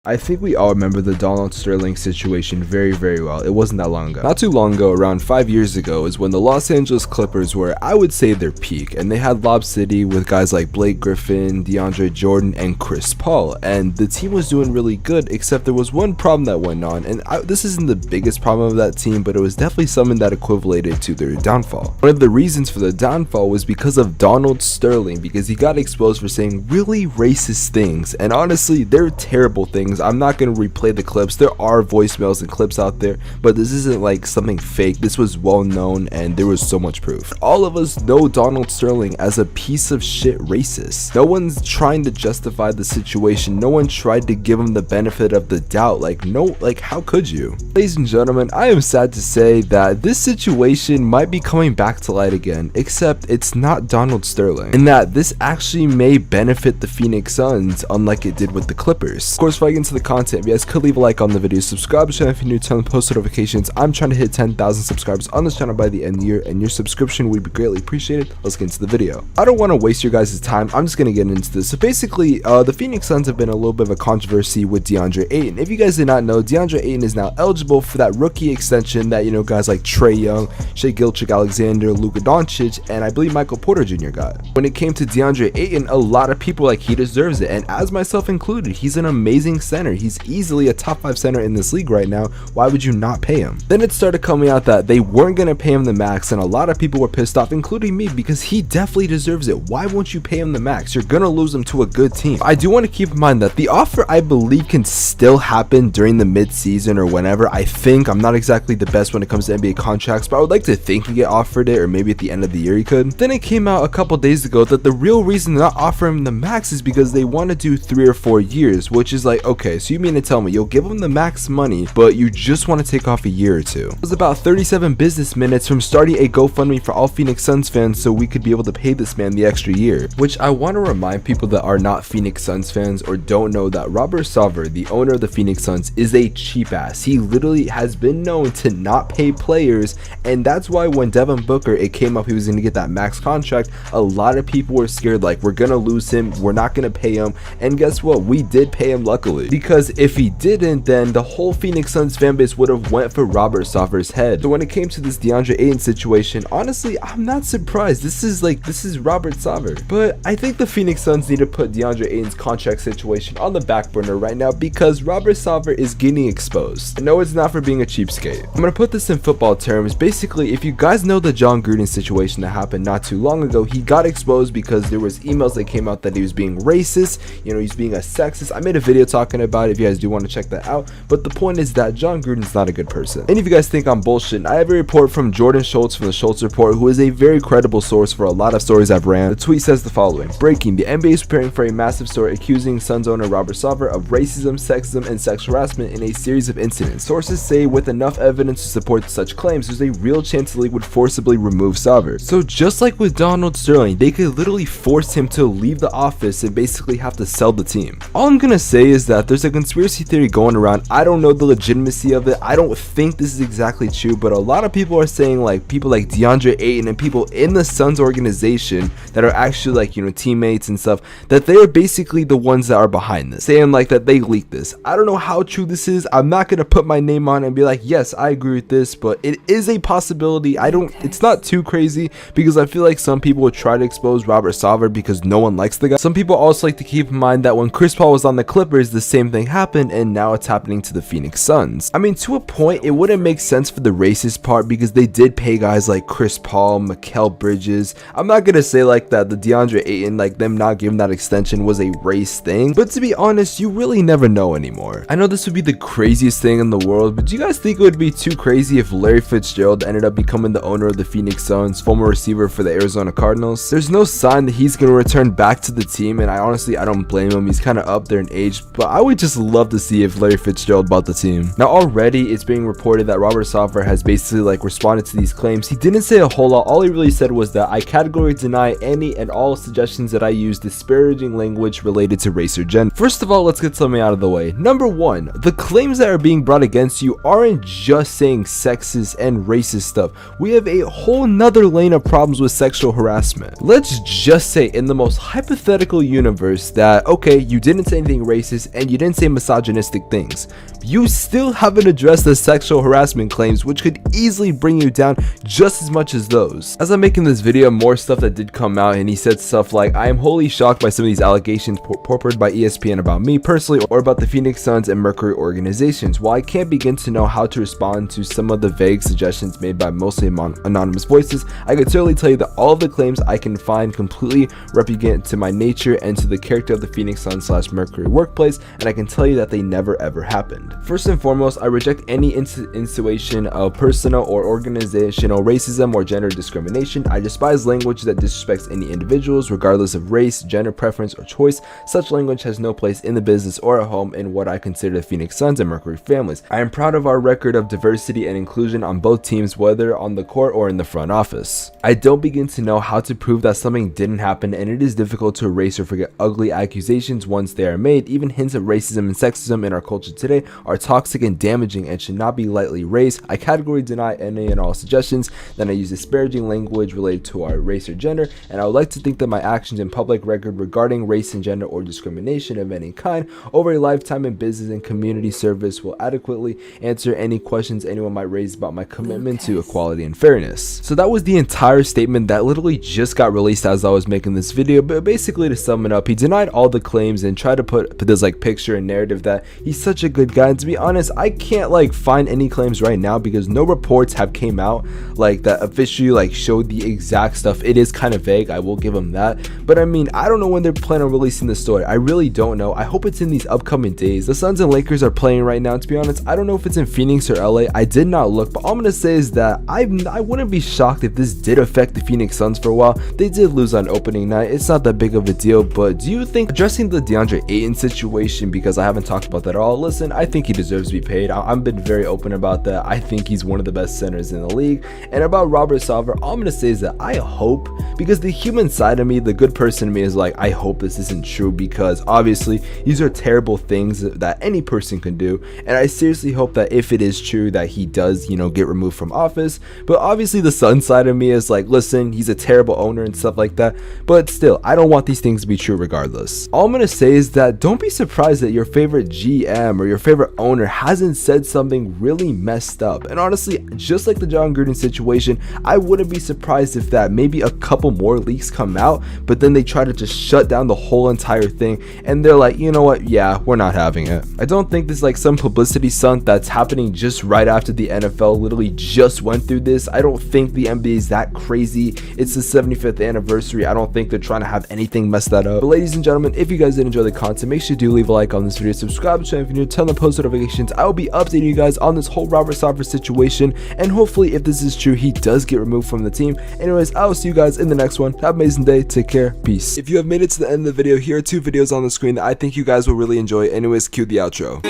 I think we all remember the Donald Sterling situation very well. It wasn't that long ago. Not too long ago, around 5 years ago, is when the Los Angeles Clippers were, I would say, their peak, and they had Lob City with guys like Blake Griffin, DeAndre Jordan, and Chris Paul, and the team was doing really good, except there was one problem that went on, and this isn't the biggest problem of that team, but it was definitely something that equivalated to their downfall. One of the reasons for the downfall was because of Donald Sterling, because he got exposed for saying really racist things, and honestly, they're terrible things. I'm not going to replay the clips. There are voicemails and clips out there, but this isn't like something fake. This was well known and there was so much proof. All of us know Donald Sterling as a piece of shit racist. No one's trying to justify the situation. No one tried to give him the benefit of the doubt. How could you? Ladies and gentlemen, I am sad to say that this situation might be coming back to light again, except it's not Donald Sterling, and that this actually may benefit the Phoenix Suns unlike it did with the Clippers. Of course, before I get into the content, if you guys could leave a like on the video, subscribe to the channel if you're new, turn on post notifications. I'm trying to hit 10,000 subscribers on this channel by the end of the year, and your subscription would be greatly appreciated. Let's get into the video. I don't want to waste your guys' time. I'm just going to get into this. So basically, the Phoenix Suns have been a little bit of a controversy with DeAndre Ayton. If you guys did not know, DeAndre Ayton is now eligible for that rookie extension that, guys like Trae Young, Shai Gilgeous-Alexander, Luka Doncic, and I believe Michael Porter Jr. got. When it came to DeAndre Ayton, a lot of people were like, he deserves it, and as myself included, he's an amazing center. He's easily a top 5 center in this league right now. Why would you not pay him? Then it started coming out that they weren't going to pay him the max, and a lot of people were pissed off, including me, because he definitely deserves it. Why won't you pay him the max? You're going to lose him to a good team. I do want to keep in mind that the offer, I believe, can still happen during the mid-season or whenever. I think I'm not exactly the best when it comes to NBA contracts, but I would like to think he get offered it, or maybe at the end of the year he could. Then it came out a couple days ago that the real reason they're not offering him the max is because they want to do 3 or 4 years, which is like, okay, so you mean to tell me you'll give him the max money, but you just want to take off a year or two? It was about 37 business minutes from starting a GoFundMe for all Phoenix Suns fans so we could be able to pay this man the extra year. Which I want to remind people that are not Phoenix Suns fans or don't know that Robert Sarver, the owner of the Phoenix Suns, is a cheap ass. He literally has been known to not pay players, and that's why when Devin Booker, it came up he was going to get that max contract, a lot of people were scared, like, we're going to lose him, we're not going to pay him, and guess what? We did pay him, luckily, because if he didn't, then the whole Phoenix Suns fanbase would have went for Robert Sarver's head. So when it came to this DeAndre Ayton situation, honestly, I'm not surprised. This is Robert Sarver. But I think the Phoenix Suns need to put DeAndre Ayton's contract situation on the back burner right now because Robert Sarver is getting exposed. I know it's not for being a cheapskate. I'm gonna put this in football terms. Basically, if you guys know the John Gruden situation that happened not too long ago, he got exposed because there was emails that came out that he was being racist, he's being a sexist. I made a video talking about it if you guys do want to check that out, but the point is that John Gruden's not a good person. And if you guys think I'm bullshitting, I have a report from Jordan Schultz from the Schultz Report, who is a very credible source for a lot of stories I've ran. The tweet says the following: breaking, the NBA is preparing for a massive story accusing Suns owner Robert Sarver of racism, sexism, and sexual harassment in a series of incidents. Sources say with enough evidence to support such claims, there's a real chance the league would forcibly remove Sarver. So just like with Donald Sterling, they could literally force him to leave the office and basically have to sell the team. All I'm gonna say is that there's a conspiracy theory going around. I don't know the legitimacy of it. I don't think this is exactly true, but a lot of people are saying, like, people like DeAndre Ayton and people in the Suns organization that are actually like, teammates and stuff, that they're basically the ones that are behind this, saying like that they leaked this. I don't know how true this is. I'm not gonna put my name on it and be like, yes, I agree with this, but it is a possibility. It's not too crazy because I feel like some people would try to expose Robert Sarver because no one likes the guy. Some people also like to keep in mind that when Chris Paul was on the Clippers, the same thing happened, and now it's happening to the Phoenix Suns. I mean, to a point, it wouldn't make sense for the racist part because they did pay guys like Chris Paul, Mikal Bridges. I'm not gonna say like that the DeAndre Ayton, like them not giving that extension was a race thing, but to be honest, you really never know anymore. I know this would be the craziest thing in the world, but do you guys think it would be too crazy if Larry Fitzgerald ended up becoming the owner of the Phoenix Suns, former receiver for the Arizona Cardinals? There's no sign that he's gonna return back to the team, and I don't blame him. He's kind of up there in age, but I would just love to see if Larry Fitzgerald bought the team. Now already it's being reported that Robert Sarver has basically like responded to these claims. He didn't say a whole lot. All he really said was that I categorically deny any and all suggestions that I use disparaging language related to race or gender. First of all, let's get something out of the way. Number one, the claims that are being brought against you aren't just saying sexist and racist stuff. We have a whole nother lane of problems with sexual harassment. Let's just say in the most hypothetical universe that, okay, you didn't say anything racist and you didn't say misogynistic things. You still haven't addressed the sexual harassment claims, which could easily bring you down just as much as those. As I'm making this video, more stuff that did come out, and he said stuff like, I am wholly shocked by some of these allegations purported by ESPN about me personally or about the Phoenix Suns and Mercury organizations. While I can't begin to know how to respond to some of the vague suggestions made by mostly anonymous voices, I can certainly tell you that all of the claims I can find completely repugnant to my nature and to the character of the Phoenix Suns / Mercury workplace, and I can tell you that they never ever happened. First and foremost, I reject any insinuation of personal or organizational racism or gender discrimination. I despise language that disrespects any individuals, regardless of race, gender preference, or choice. Such language has no place in the business or at home in what I consider the Phoenix Suns and Mercury families. I am proud of our record of diversity and inclusion on both teams, whether on the court or in the front office. I don't begin to know how to prove that something didn't happen, and it is difficult to erase or forget ugly accusations once they are made. Even hints of racism and sexism in our culture today are toxic and damaging and should not be lightly raised. I categorically deny any and all suggestions that I use disparaging language related to our race or gender, and I would like to think that my actions in public record regarding race and gender or discrimination of any kind over a lifetime in business and community service will adequately answer any questions anyone might raise about my commitment to equality and fairness. So that was the entire statement that literally just got released as I was making this video, but basically to sum it up, he denied all the claims and tried to put this like picture and narrative that he's such a good guy. And to be honest, I can't like find any claims right now because no reports have came out like that officially like showed the exact stuff. It is kind of vague, I will give him that, but I mean, I don't know when they're planning on releasing the story. I really don't know. I hope it's in these upcoming days. The Suns and Lakers are playing right now. To be honest, I don't know if it's in Phoenix or LA. I did not look, but all I'm gonna say is that I wouldn't be shocked if this did affect the Phoenix Suns for a while. They did lose on opening night. It's not that big of a deal, but do you think addressing the Deandre Ayton situation, because I haven't talked about that at all, listen, I think he deserves to be paid. I've been very open about that. I think he's one of the best centers in the league. And about Robert Sarver, all I'm gonna say is that I hope, because the human side of me, the good person in me is like, I hope this isn't true, because obviously these are terrible things that any person can do, and I seriously hope that if it is true that he does, you know, get removed from office. But obviously the Sun side of me is like, listen, he's a terrible owner and stuff like that, but still, I don't want these things to be true regardless. All I'm gonna say is that don't be surprised that your favorite GM or your favorite owner hasn't said something really messed up. And honestly, just like the John Gruden situation, I wouldn't be surprised if that maybe a couple more leaks come out, but then they try to just shut down the whole entire thing, and they're like, you know what, yeah, we're not having it. I don't think this is like some publicity stunt that's happening just right after the NFL literally just went through this. I don't think the NBA is that crazy. It's the 75th anniversary. I don't think they're trying to have anything mess that up. But ladies and gentlemen, if you guys did enjoy the content, make sure to leave a like on this video, subscribe to the channel if you're new, turn on post notifications. I will be updating you guys on this whole Robert Sarver situation, and hopefully if this is true, he does get removed from the team. Anyways, I will see you guys in the next one. Have an amazing day. Take care. Peace. If you have made it to the end of the video, here are 2 videos on the screen that I think you guys will really enjoy. Anyways, cue the outro.